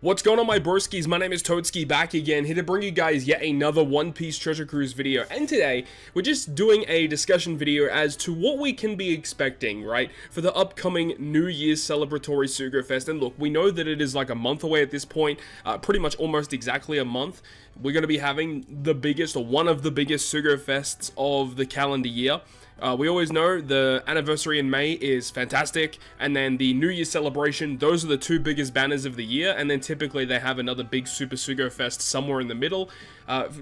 What's going on, my broskies? My name is Toadski, back again, here to bring you guys yet another One Piece Treasure Cruise video. And today, we're just doing a discussion video as to what we can be expecting, right, for the upcoming New Year's celebratory Sugo Fest. And look, we know that it is like a month away at this point, pretty much almost exactly a month. We're going to be having the biggest, or one of the biggest Sugo Fests of the calendar year. We always know the anniversary in May is fantastic, and then the New Year's celebration, those are the two biggest banners of the year, and then typically they have another big Super Sugo Fest somewhere in the middle,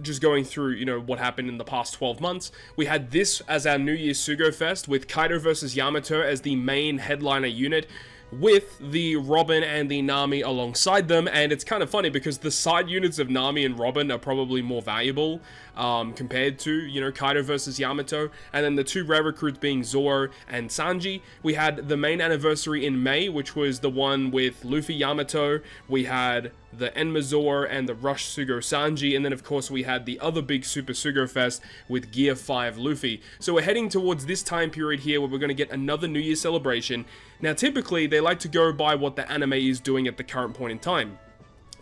just going through, you know, what happened in the past 12 months. We had this as our New Year's Sugo Fest, with Kaido versus Yamato as the main headliner unit, with the Robin and the Nami alongside them. And it's kind of funny because the side units of Nami and Robin are probably more valuable compared to, you know, Kaido versus Yamato. And then the two rare recruits being Zoro and Sanji. We had the main anniversary in May, which was the one with Luffy Yamato. We had the Enma Zoro and the Rush Sugo Sanji, and then of course we had the other big Super Sugo Fest with Gear 5 Luffy. So we're heading towards this time period here where we're going to get another New Year's celebration. Now typically they like to go by what the anime is doing at the current point in time.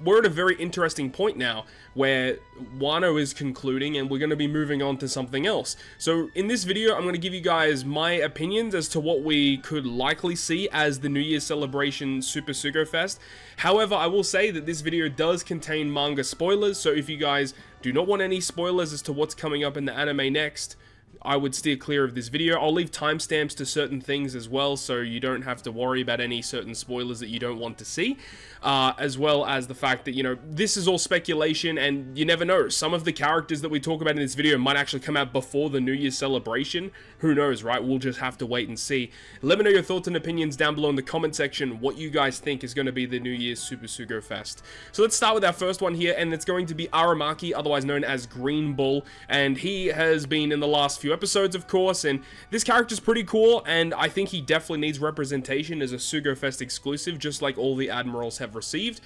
We're at a very interesting point now where Wano is concluding and we're going to be moving on to something else. So in this video, I'm going to give you guys my opinions as to what we could likely see as the New Year's celebration Super Sugo Fest. However, I will say that this video does contain manga spoilers, so if you guys do not want any spoilers as to what's coming up in the anime next, I would steer clear of this video. I'll leave timestamps to certain things as well, so you don't have to worry about any certain spoilers that you don't want to see, as well as the fact that, you know, this is all speculation and you never know. Some of the characters that we talk about in this video might actually come out before the New Year's celebration. Who knows, right? We'll just have to wait and see. Let me know your thoughts and opinions down below in the comment section, what you guys think is going to be the New Year's Super Sugo Fest. So let's start with our first one here, and it's going to be Aramaki, otherwise known as Green Bull, and he has been in the last few episodes, of course, and this character's pretty cool, and I think he definitely needs representation as a Sugo Fest exclusive, just like all the admirals have received.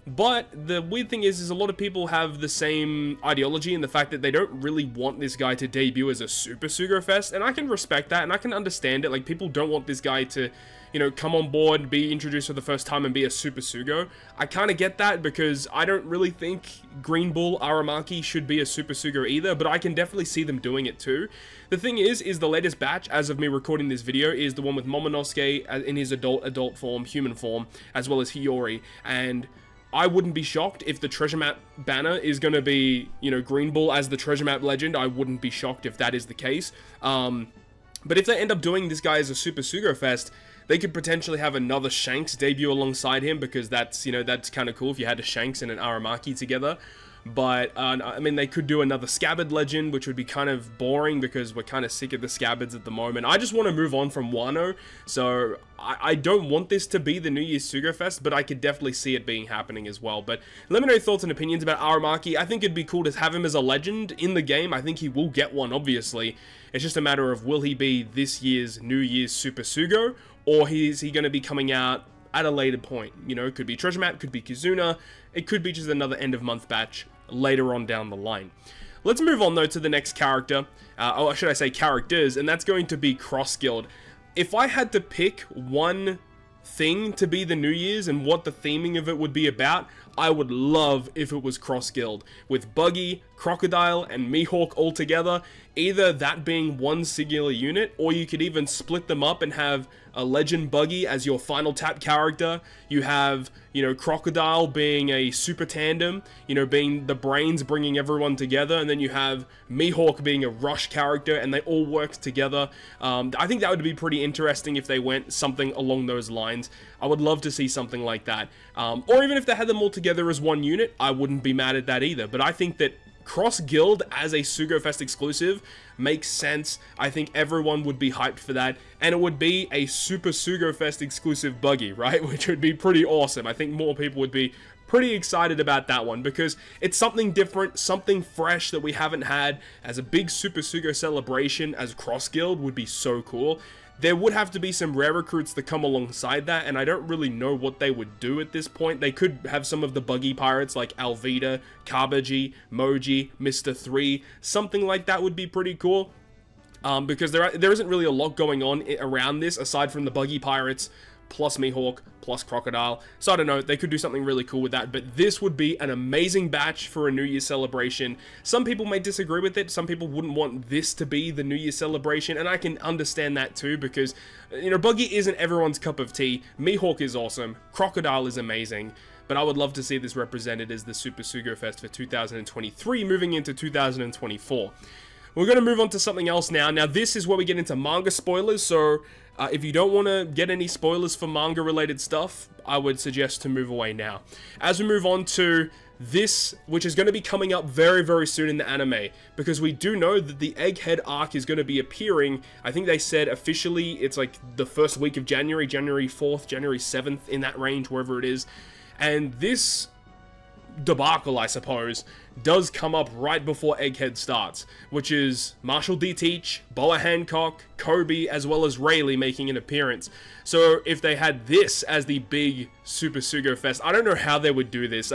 But the weird thing is a lot of people have the same ideology in the fact that they don't really want this guy to debut as a Super Sugo Fest, and I can respect that, and I can understand it. Like, people don't want this guy to, you know, come on board, be introduced for the first time and be a Super Sugo. I kind of get that because I don't really think Green Bull Aramaki should be a Super Sugo either, but I can definitely see them doing it too. The thing is the latest batch, as of me recording this video, is the one with Momonosuke in his adult form, human form, as well as Hiyori, and I wouldn't be shocked if the treasure map banner is going to be, you know, Green Bull as the treasure map legend. I wouldn't be shocked if that is the case. But if they end up doing this guy as a Super Sugo Fest, they could potentially have another Shanks debut alongside him, because that's, you know, that's kind of cool if you had a Shanks and an Aramaki together. But, I mean, they could do another Scabbard legend, which would be kind of boring because we're kind of sick of the Scabbards at the moment. I just want to move on from Wano, so I don't want this to be the New Year's Sugo Fest, but I could definitely see it being happening as well. But let me know your thoughts and opinions about Aramaki. I think it'd be cool to have him as a legend in the game. I think he will get one, obviously. It's just a matter of, will he be this year's New Year's Super Sugo, or is he going to be coming out at a later point? You know, it could be Treasure Map, could be Kizuna, it could be just another end of month batch later on down the line. Let's move on though to the next character, or should I say characters, and that's going to be Cross Guild. If I had to pick one thing to be the New Year's and what the theming of it would be about, I would love if it was Cross Guild, with Buggy, Crocodile, and Mihawk all together, either that being one singular unit, or you could even split them up and have a Legend Buggy as your final tap character. You have, you know, Crocodile being a super tandem, you know, being the brains bringing everyone together, and then you have Mihawk being a rush character, and they all work together. I think that would be pretty interesting if they went something along those lines. I would love to see something like that. Or even if they had them all together as one unit, I wouldn't be mad at that either. But I think that Cross Guild as a Sugo Fest exclusive makes sense. I think everyone would be hyped for that, and it would be a Super Sugo Fest exclusive Buggy, right? Which would be pretty awesome. I think more people would be pretty excited about that one because it's something different, something fresh that we haven't had. As a big Super Sugo celebration as Cross Guild would be so cool. There would have to be some rare recruits that come alongside that, and I don't really know what they would do at this point. They could have some of the buggy pirates like Alvida, Kabaji, Moji, Mr. 3. Something like that would be pretty cool. Because there isn't really a lot going on around this aside from the buggy pirates, plus Mihawk, plus Crocodile. So I don't know, they could do something really cool with that, but this would be an amazing batch for a New Year's celebration. Some people may disagree with it, some people wouldn't want this to be the New Year's celebration, and I can understand that too, because, you know, Buggy isn't everyone's cup of tea. Mihawk is awesome, Crocodile is amazing, but I would love to see this represented as the Super Sugo Fest for 2023, moving into 2024. We're going to move on to something else now. Now, this is where we get into manga spoilers, so if you don't want to get any spoilers for manga-related stuff, I would suggest to move away now. As we move on to this, which is going to be coming up very, very soon in the anime, because we do know that the Egghead arc is going to be appearing. I think they said officially it's like the first week of January, January 4th, January 7th, in that range, wherever it is. And this debacle, I suppose, does come up right before Egghead starts, which is Marshall D. Teach, Boa Hancock, Kobe, as well as Rayleigh making an appearance. So if they had this as the big Super Sugo Fest, I don't know how they would do this.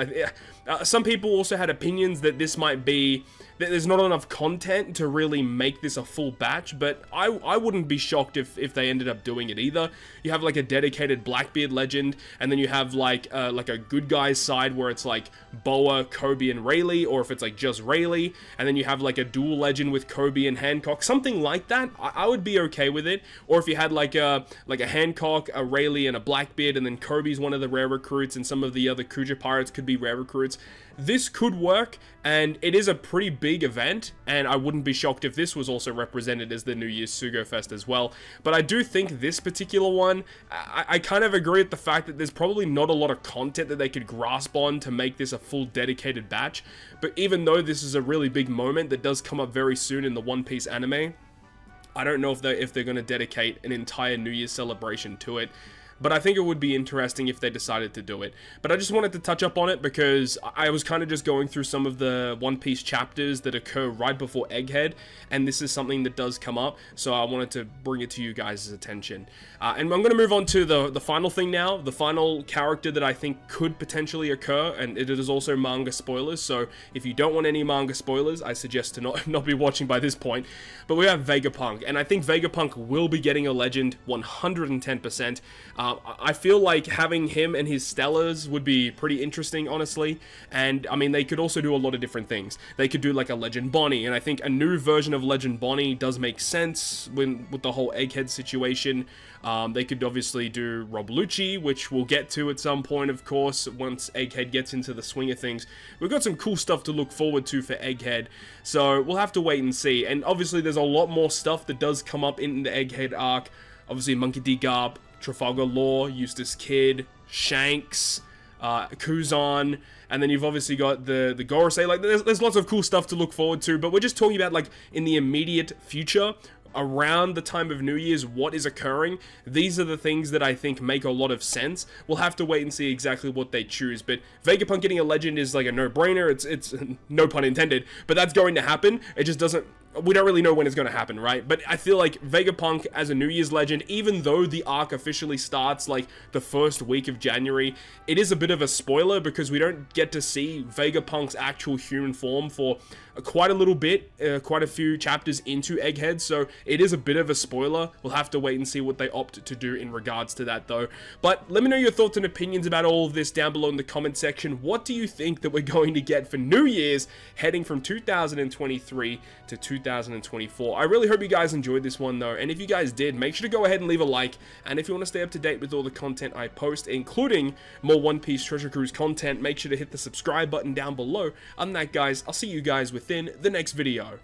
Some people also had opinions that this might be, that there's not enough content to really make this a full batch, but I wouldn't be shocked if they ended up doing it either. You have like a dedicated Blackbeard legend, and then you have like a good guys side where it's like Boa, Kobe, and Rayleigh, or if it's like just Rayleigh, and then you have like a dual legend with Kobe and Hancock, something like that. I would be okay with it. Or if you had like a Hancock, a Rayleigh, and a Blackbeard, and then Kobe's one of the rare recruits, and some of the other Kuja pirates could be rare recruits. This could work, and it is a pretty big event, and I wouldn't be shocked if this was also represented as the New Year's Sugo Fest as well. But I do think this particular one, I kind of agree with the fact that there's probably not a lot of content that they could grasp on to make this a full dedicated batch. But even though this is a really big moment that does come up very soon in the One Piece anime, I don't know if they're going to dedicate an entire New Year's celebration to it. But I think it would be interesting if they decided to do it. But I just wanted to touch up on it because I was kind of just going through some of the One Piece chapters that occur right before Egghead, and this is something that does come up, so I wanted to bring it to you guys' attention. And I'm going to move on to the final thing now, the final character that I think could potentially occur, and it is also manga spoilers, so if you don't want any manga spoilers, I suggest to not be watching by this point. But we have Vegapunk, and I think Vegapunk will be getting a legend 110%. I feel like having him and his Stellars would be pretty interesting, honestly. And, I mean, they could also do a lot of different things. They could do, like, a Legend Bonnie, and I think a new version of Legend Bonnie does make sense with the whole Egghead situation. They could obviously do Rob Lucci, which we'll get to at some point, of course, once Egghead gets into the swing of things. We've got some cool stuff to look forward to for Egghead, so we'll have to wait and see. And, obviously, there's a lot more stuff that does come up in the Egghead arc. Obviously, Monkey D. Garp, Trafalgar Law, Eustace Kid, Shanks, Kuzan, and then you've obviously got the Gorosei. Like, there's lots of cool stuff to look forward to, but we're just talking about, like, in the immediate future, around the time of New Year's, what is occurring. These are the things that I think make a lot of sense. We'll have to wait and see exactly what they choose, but Vegapunk getting a legend is like a no-brainer. It's no pun intended, but that's going to happen. It just doesn't, we don't really know when it's going to happen, right? But I feel like Vegapunk as a New Year's legend, even though the arc officially starts like the first week of January, it is a bit of a spoiler because we don't get to see Vegapunk's actual human form for quite a little bit, quite a few chapters into Egghead, so it is a bit of a spoiler. We'll have to wait and see what they opt to do in regards to that, though. But let me know your thoughts and opinions about all of this down below in the comment section. What do you think that we're going to get for New Year's heading from 2023 to 2024? I really hope you guys enjoyed this one, though, and if you guys did, make sure to go ahead and leave a like, and if you want to stay up to date with all the content I post, including more One Piece Treasure Cruise content, make sure to hit the subscribe button down below. Other than that, guys, I'll see you guys within the next video.